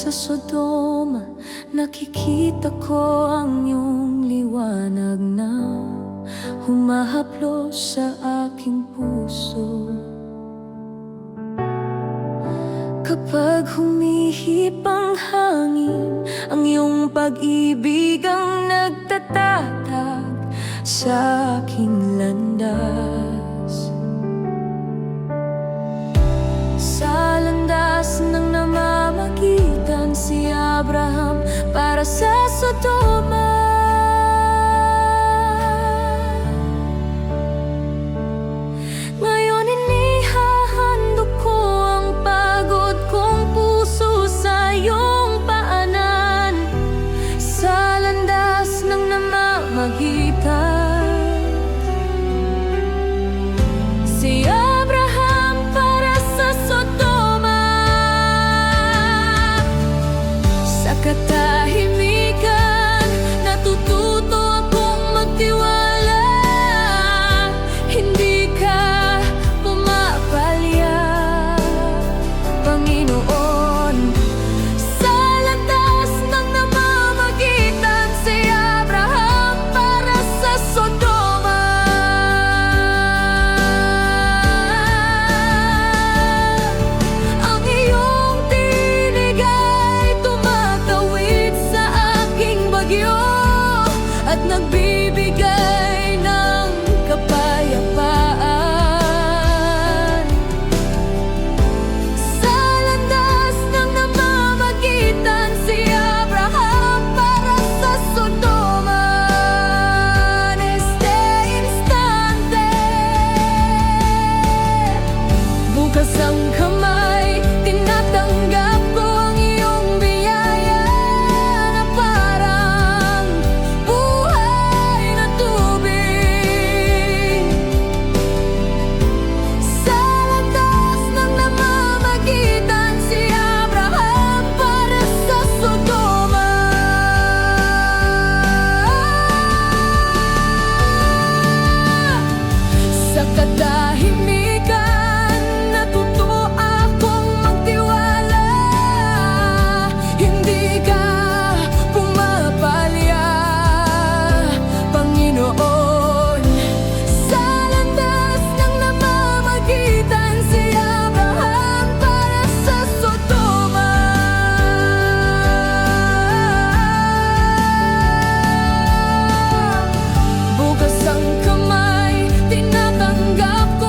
sa Sodoma, nakikita ko ang iyong liwanag na humahaplos sa aking puso. Kapag humihip ang hangin, ang iyong pag-ibig ang nagtatatag sa aking landas. Sa landas ng namamagitan si Abraham para sa Sodoma. Ngayon inihahandog ko ang pagod kong puso sa iyong paanan. Sa landas ng namamagitan si Abraham para sa Sodoma. Sa katahimikan natututo akong magtiwala. Hindi ka pumapalya, Panginoon. Sa landas ng namamagitan si Abraham para sa Sodoma. Ang iyong tinig ay tumatawid sa aking bagyo at nagbibigay ng kapayapaan. Sa landas ng namamagitan si Abraham para sa Sodoma. Neste instante, bukas ang kamay, tinatanggap ko ang iyong biyaya na parang buhay na tubig. Sa landas ng namamagitan si Abraham para sa Sodoma. Sa katahimikan natuto akong magtiwala. Hindi ka pumapalya, Panginoon. Sa landas ng namamagitan si Abraham para sa Sodoma. Bukas ang kamay, tinatanggap ko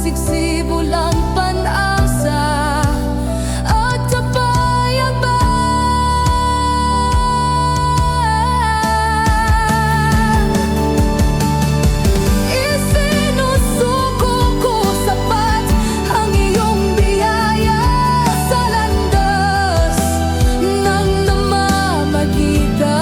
nagsiksibulang pan-asa at kapayapaan. Isinusuko ko sapat ang iyong biyaya sa landas ng namamagitan.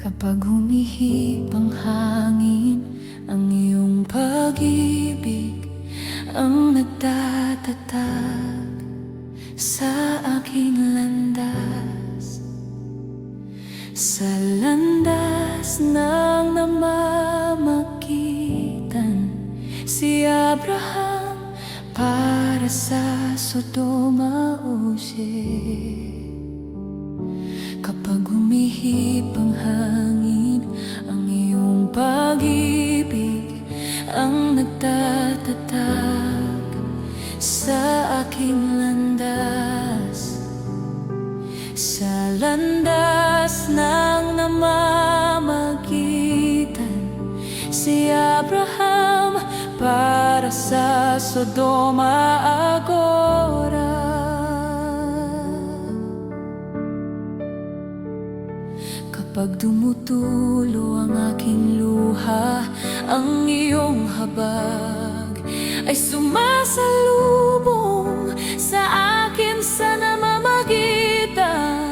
Kapag humihip ang hangin, ang iyong pag-ibig ang nagtatatag sa aking landas. Sa landas ng namamagitan, si Abraham para sa Sodoma o Gomorrah. Kapag humihip ang hangin, ang iyong pag-ibig ang nagtatatag sa aking landas. Sa landas ng namamagitan, si Abraham para sa Sodoma Agora. Kapag dumutulo ang aking luha, ang iyong habag ay sumasalubong sa akin sa namamagitan.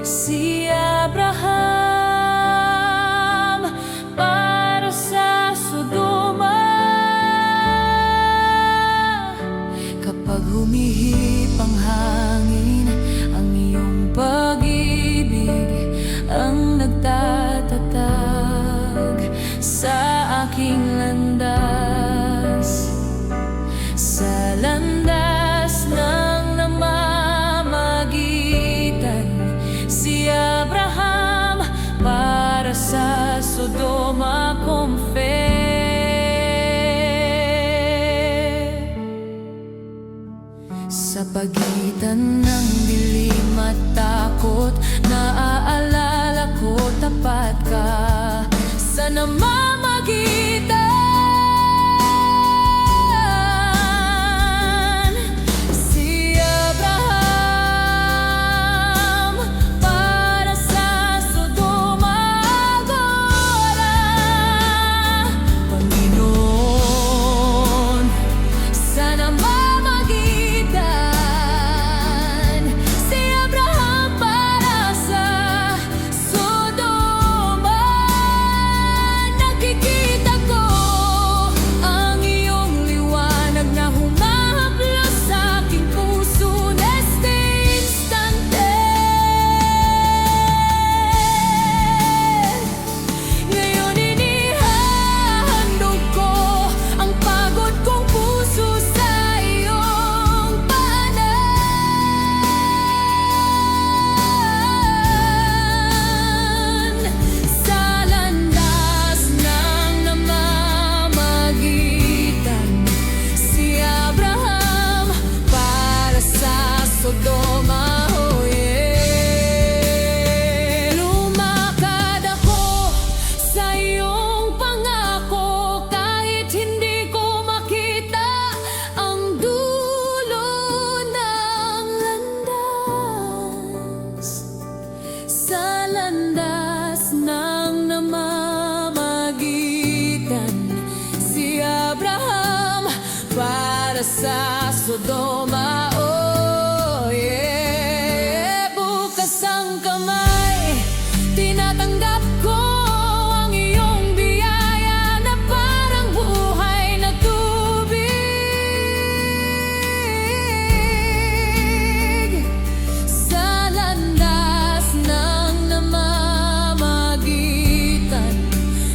Si Abraham para sa Sodoma. Kapag humihip ang hangin, ang iyong pag-ibig ang nagtatatag sa aking landas. Sa landas ng namamagitan, si Abraham para sa Sodoma Gomorrah. Sa pagitan ng dilim at takot, naaalala ko tapat ka sa namamagitan. Si Abraham para sa Sodoma Agora. Panginoon, sa namamagitan, si Abraham para sa Sodoma. Nakikita ko ang iyong liwanag na humahaplos sa aking puso neste instante. Ngayon inihahandog ko ang pagod kong puso sa iyong paanan. Sa landas ng namamagitan, si Abraham para sa Sodoma. Oh yeah. Lumakad ako sa iyong pangako kahit hindi ko makita ang dulo ng landas. Sa landas ng namamagitan, si Abraham para sa Sodoma. Oh yeah. Bukas ang kamay, tinatanggap ko ang iyong biyaya na parang buhay na tubig. Sa landas ng namamagitan,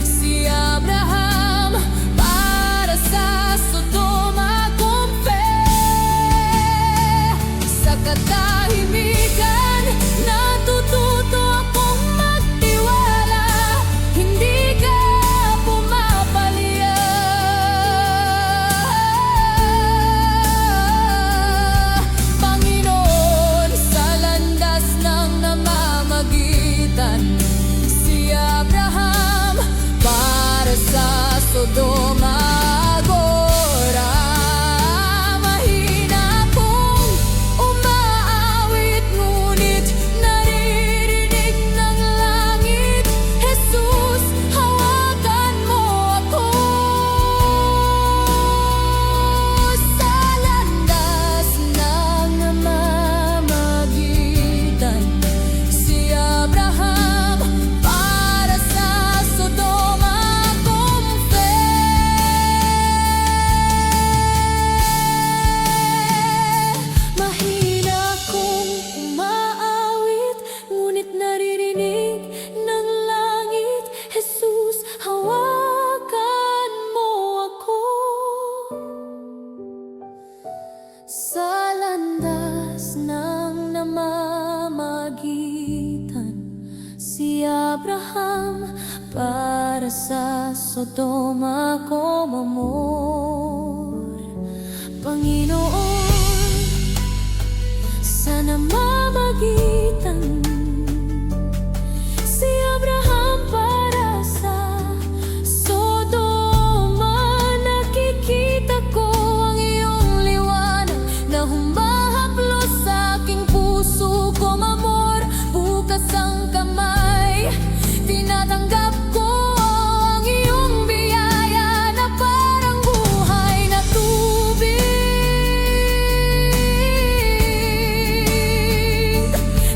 si Abraham para sa Sodoma Gomorrah. sa Sodoma Gora. Mahina kong umaawit, ngunit naririnig ng langit. Jesus, hawakan mo ako. Sa landas ng namamagitan, si Abraham para sa Sodoma mahina kong umaawit, ngunit naririnig ng langit. Jesus, hawakan mo ako. Sa landas ng namamagitan, si Abraham para sa Sodoma Gomorra. Panginoon, sa namamagitan, si Abraham para sa Sodoma. Nakikita ko ang iyong liwanag na humahaplos sa aking puso. Gomamor, bukas ang kamay, tinatanggap ko ang iyong biyaya na parang buhay na tubig.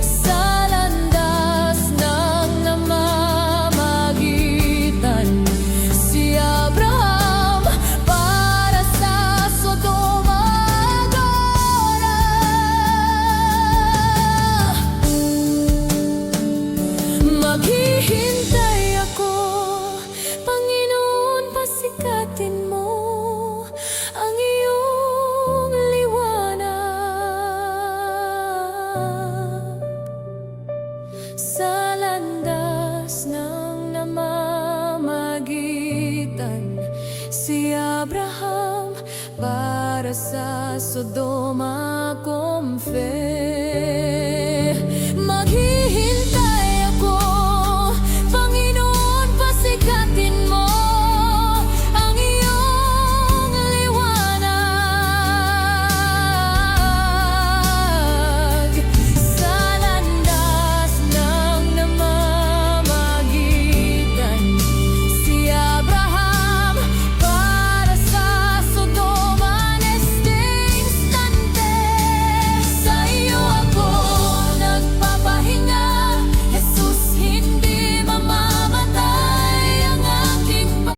Sa landas ng namamagitan, si Abraham para sa Sodoma Gomorra. Maghihintay ako, Panginoon, pasikatin mo ang iyong liwanag. Sa landas ng namamagitan, si Abraham para sa Sodoma Gomorra.